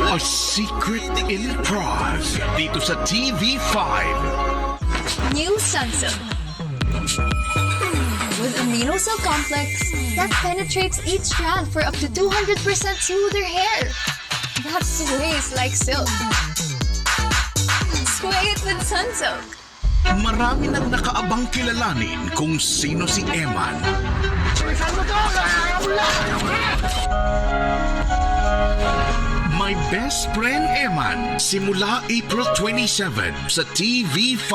A secret improv dito sa TV5. New Sunsilk. With amino cell complex that penetrates each strand for up to 200% smoother hair. That sways like silk. Sway it with Sunsilk. Marami nang nakaabang kilalanin kung sino si Eman. My Best Friend Eman, simula April 27 sa TV5.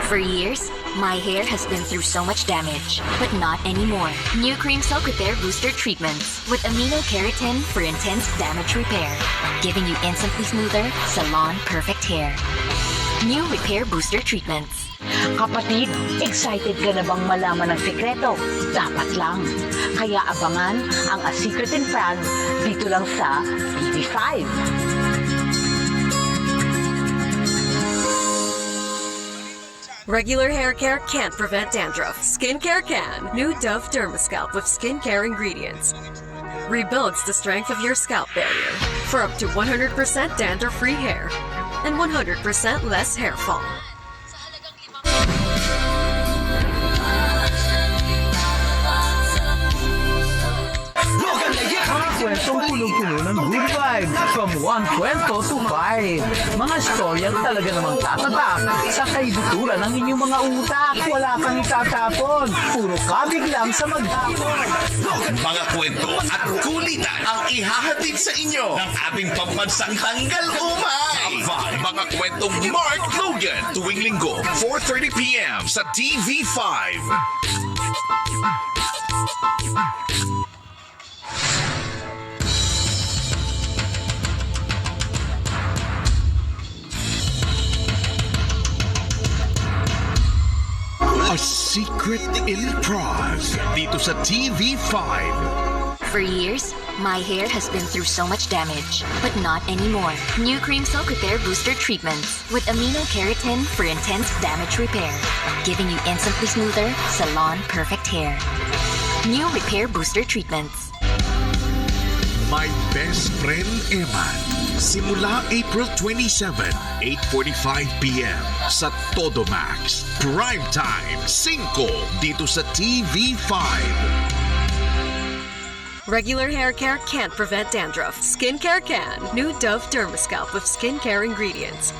For years, my hair has been through so much damage, but not anymore. New Cream Silk Repair Booster Treatments with amino keratin for intense damage repair, giving you instantly smoother, salon-perfect hair. New Repair Booster Treatments. Kapatid, excited ka na bang malaman ang sekreto? Dapat lang. Kaya abangan ang A Secret in Frag dito lang sa TV5. Regular hair care can't prevent dandruff. Skincare can. New Dove Dermascalp with skincare ingredients. Rebuilds the strength of your scalp barrier for up to 100% dandruff-free hair and 100% less hair fall. Kwentong punong-puno ng good vibes from one kwento to five. Mga storyang talaga namang tatatak sa kaibuturan ng inyong mga utak. Wala kang itatapon. Puro kabig lang sa Mga kwento at kulitan ang ihahatid sa inyo ng ating pambansang tanggal umay. Mga kwentong Mark Logan tuwing linggo 4:30 p.m. sa TV5. A secret improv dito sa TV5. For years, my hair has been through so much damage, but not anymore. New Cream Silk Repair Booster Treatments with amino keratin for intense damage repair, giving you instantly smoother, salon-perfect hair. New Repair Booster Treatments. My Best Friend Eman, simula April 27, 8:45 p.m. sa Todo Max. Prime Time, 5 dito sa TV5. Regular hair care can't prevent dandruff. Skincare can. New Dove Dermascalp with skincare ingredients.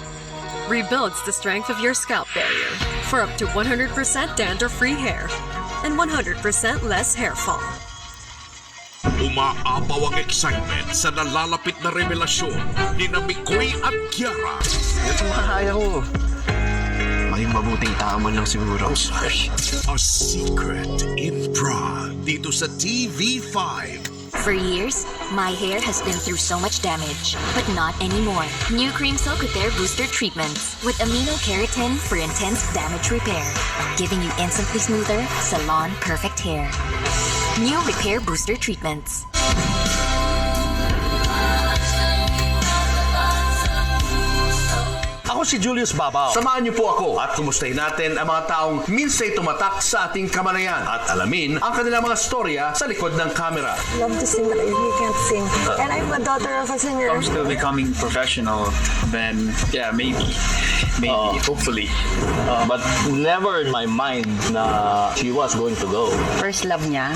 Rebuilds the strength of your scalp barrier for up to 100% dandruff-free hair and 100% less hair fall. Umaapaw ang excitement sa nalalapit na revelasyon ni Mikoy at Kiara. Ito makakaya ko. Maging mabuting tao man lang siguro. A secret improv dito sa TV5. For years, my hair has been through so much damage, but not anymore. New Cream Silk Repair Booster Treatments with amino keratin for intense damage repair, giving you instantly smoother, salon-perfect hair. New Repair Booster Treatments. Ako si Julius Babao. Samahan niyo po ako at kumustahin natin ang mga taong minsay tumatak sa ating kamanayan at alamin ang kanilang mga storya sa likod ng kamera. Love to sing, but I really can't sing. And I'm a daughter of a singer. I'm still becoming professional, then yeah, maybe, hopefully. But never in my mind na she was going to go. First love niya,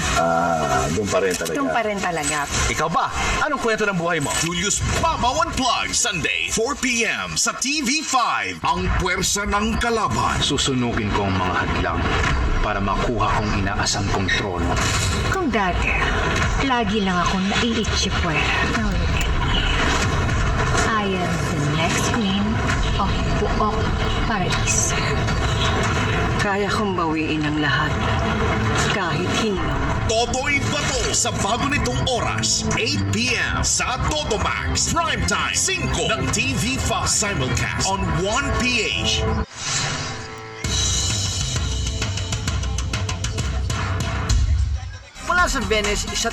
Doon pa rin talaga. doon pa rin talaga. Ikaw ba? Anong kwento ng buhay mo? Julius Babao Unplugged, Sunday, 4 p.m. sa TV5. Ang puwersa ng kalaban. Susunugin ko ang mga hadlang para makuha kong inaasang kong trono. Kung dati, lagi lang akong naiitsipuera. Now look at me. I am the next queen of Buok Paradise. Kaya kong bawiin ang lahat. Kahit hinang. Toto'y Bato sa bago nitong oras, 8 p.m. sa Todo Max. Prime Time, 5 ng TV5 simulcast on 1PH. Mula sa Venice, isa